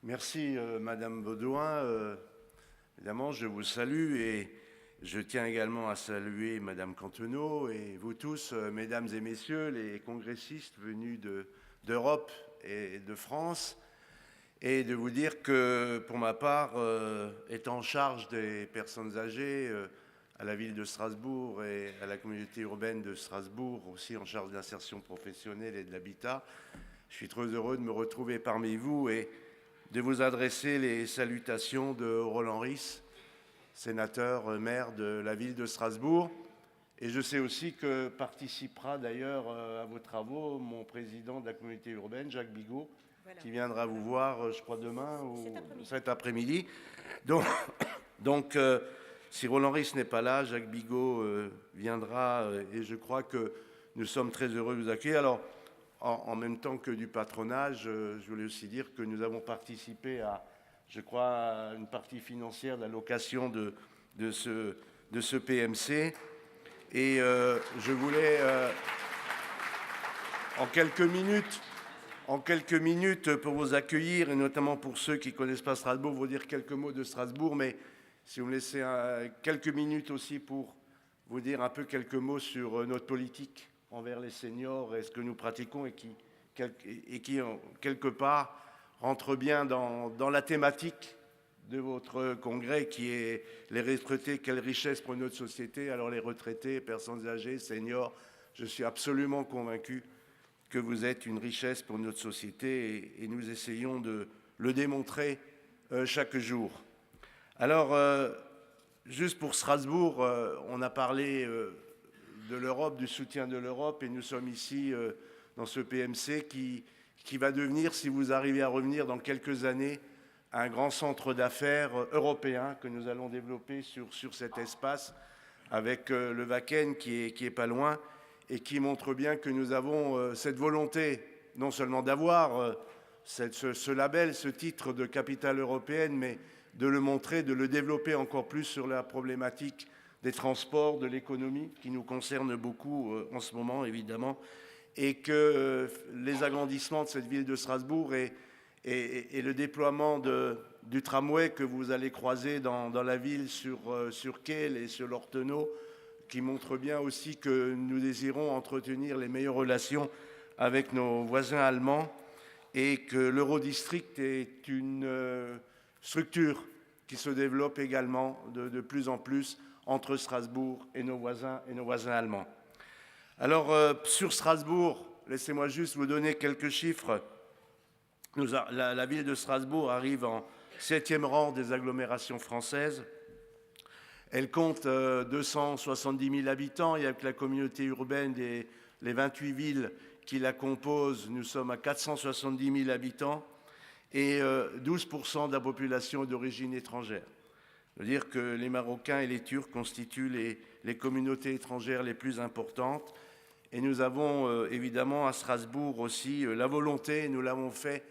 Merci, Madame Baudouin. Évidemment, je vous salue et je tiens également à saluer Madame Canteneau et vous tous, Mesdames et Messieurs, les congressistes venus d'Europe et de France, et de vous dire que, pour ma part, étant en charge des personnes âgées à la ville de Strasbourg et à la communauté urbaine de Strasbourg, aussi en charge d'insertion professionnelle et de l'habitat, je suis très heureux de me retrouver parmi vous et de vous adresser les salutations de Roland Ries, sénateur maire de la ville de Strasbourg. Et je sais aussi que participera d'ailleurs à vos travaux mon président de la communauté urbaine, Jacques Bigot, voilà, qui viendra vous voir, je crois, demain ou cet après-midi. Donc si Roland Ries n'est pas là, Jacques Bigot viendra et je crois que nous sommes très heureux de vous accueillir. Alors, en même temps que du patronage, je voulais aussi dire que nous avons participé à, je crois, à une partie financière de la location de ce PMC. Et je voulais, en quelques minutes, pour vous accueillir, et notamment pour ceux qui ne connaissent pas Strasbourg, vous dire quelques mots de Strasbourg, mais si vous me laissez quelques minutes aussi pour vous dire un peu quelques mots sur notre politique envers les seniors et ce que nous pratiquons et qui quelque part, rentre bien dans la thématique de votre congrès qui est les retraités, quelle richesse pour notre société. Alors les retraités, personnes âgées, seniors, je suis absolument convaincu que vous êtes une richesse pour notre société et nous essayons de le démontrer chaque jour. Alors, juste pour Strasbourg, on a parlé de l'Europe, du soutien de l'Europe, et nous sommes ici dans ce PMC qui va devenir, si vous arrivez à revenir dans quelques années, un grand centre d'affaires européen que nous allons développer sur cet espace avec le Wacken qui est pas loin et qui montre bien que nous avons cette volonté non seulement d'avoir ce label, ce titre de capitale européenne, mais de le montrer, de le développer encore plus sur la problématique des transports, de l'économie, qui nous concerne beaucoup en ce moment, évidemment, et que les agrandissements de cette ville de Strasbourg et le déploiement du tramway que vous allez croiser dans la ville sur Kehl et sur l'Ortenau, qui montre bien aussi que nous désirons entretenir les meilleures relations avec nos voisins allemands et que l'Eurodistrict est une structure qui se développe également de plus en plus entre Strasbourg et nos voisins allemands. Alors, sur Strasbourg, laissez-moi juste vous donner quelques chiffres. La ville de Strasbourg arrive en 7e rang des agglomérations françaises. Elle compte 270 000 habitants et avec la communauté urbaine des les 28 villes qui la composent, nous sommes à 470 000 habitants et 12% de la population est d'origine étrangère. Ça veut dire que les Marocains et les Turcs constituent les communautés étrangères les plus importantes. Et nous avons évidemment à Strasbourg aussi la volonté, nous l'avons fait,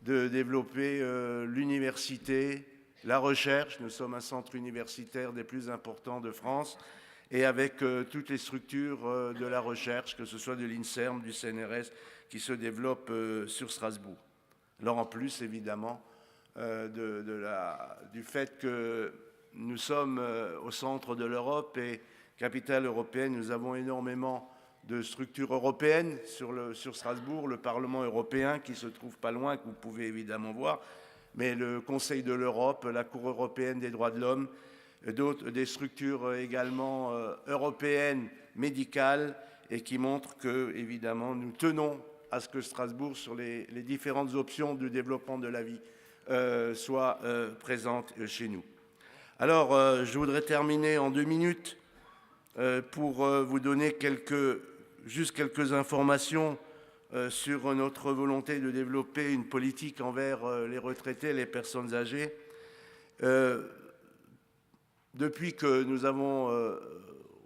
de développer l'université, la recherche. Nous sommes un centre universitaire des plus importants de France et avec toutes les structures de la recherche, que ce soit de l'INSERM, du CNRS, qui se développent sur Strasbourg. Alors en plus, évidemment, du fait que nous sommes au centre de l'Europe et capitale européenne, nous avons énormément de structures européennes sur Strasbourg, le Parlement européen qui se trouve pas loin, que vous pouvez évidemment voir, mais le Conseil de l'Europe, la Cour européenne des droits de l'homme, des structures également européennes, médicales, et qui montrent que, évidemment, nous tenons à ce que Strasbourg, sur les différentes options de développement de la vie, soit présente chez nous. Alors, je voudrais terminer en 2 minutes pour vous donner juste quelques informations sur notre volonté de développer une politique envers les retraités et les personnes âgées. Depuis que nous avons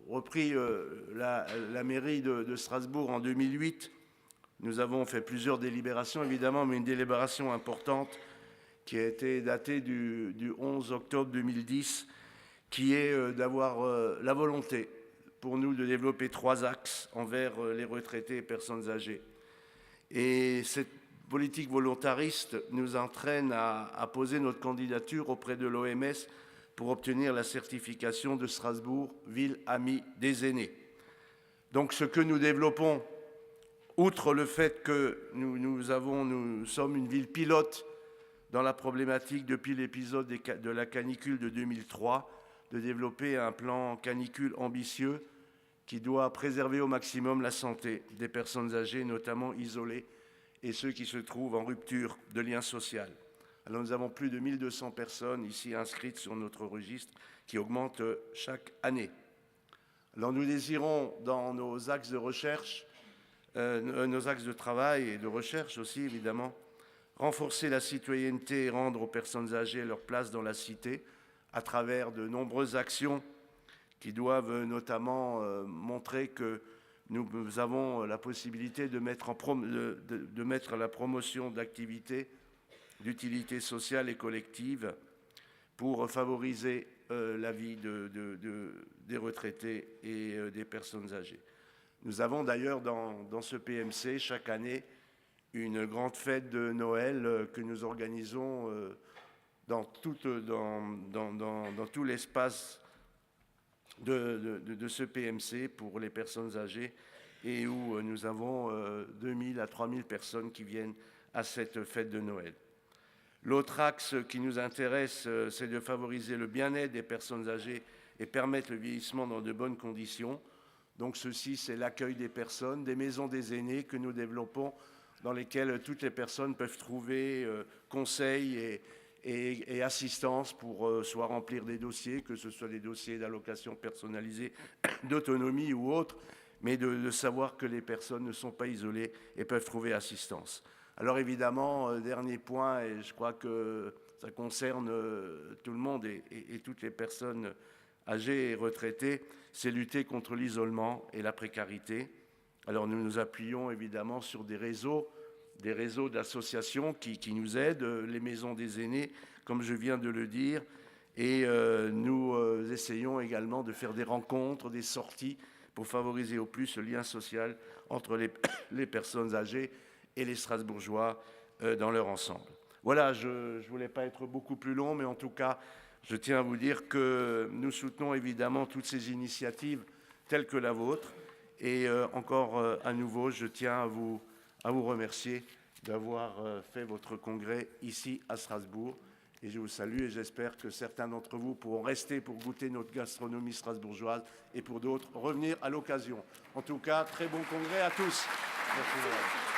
repris la mairie de Strasbourg en 2008, nous avons fait plusieurs délibérations, évidemment, mais une délibération importante qui a été datée du 11 octobre 2010, qui est d'avoir la volonté pour nous de développer 3 axes envers les retraités et personnes âgées. Et cette politique volontariste nous entraîne à poser notre candidature auprès de l'OMS pour obtenir la certification de Strasbourg, ville amie des aînés. Donc ce que nous développons, outre le fait que nous sommes une ville pilote dans la problématique depuis l'épisode de la canicule de 2003, de développer un plan canicule ambitieux qui doit préserver au maximum la santé des personnes âgées, notamment isolées, et ceux qui se trouvent en rupture de lien social. Alors nous avons plus de 1200 personnes ici inscrites sur notre registre qui augmente chaque année. Alors nous désirons dans nos axes de recherche, nos axes de travail et de recherche aussi évidemment, renforcer la citoyenneté et rendre aux personnes âgées leur place dans la cité à travers de nombreuses actions qui doivent notamment montrer que nous avons la possibilité de mettre la promotion d'activités d'utilité sociale et collective pour favoriser la vie des retraités et des personnes âgées. Nous avons d'ailleurs dans ce PMC chaque année une grande fête de Noël que nous organisons dans tout l'espace de ce PMC pour les personnes âgées et où nous avons 2000 à 3000 personnes qui viennent à cette fête de Noël. L'autre axe qui nous intéresse, c'est de favoriser le bien-être des personnes âgées et permettre le vieillissement dans de bonnes conditions. Donc ceci, c'est l'accueil des personnes, des maisons des aînés que nous développons, dans lesquelles toutes les personnes peuvent trouver conseils et assistance pour soit remplir des dossiers, que ce soit des dossiers d'allocation personnalisée, d'autonomie ou autres, mais de savoir que les personnes ne sont pas isolées et peuvent trouver assistance. Alors évidemment, dernier point, et je crois que ça concerne tout le monde et toutes les personnes âgées et retraitées, c'est lutter contre l'isolement et la précarité. Alors nous nous appuyons évidemment sur des réseaux d'associations qui nous aident, les maisons des aînés, comme je viens de le dire, et nous essayons également de faire des rencontres, des sorties pour favoriser au plus ce lien social entre les personnes âgées et les Strasbourgeois dans leur ensemble. Voilà, je ne voulais pas être beaucoup plus long, mais en tout cas, je tiens à vous dire que nous soutenons évidemment toutes ces initiatives telles que la vôtre. Et encore à nouveau, je tiens à vous remercier d'avoir fait votre congrès ici à Strasbourg. Et je vous salue et j'espère que certains d'entre vous pourront rester pour goûter notre gastronomie strasbourgeoise et pour d'autres revenir à l'occasion. En tout cas, très bon congrès à tous. Merci.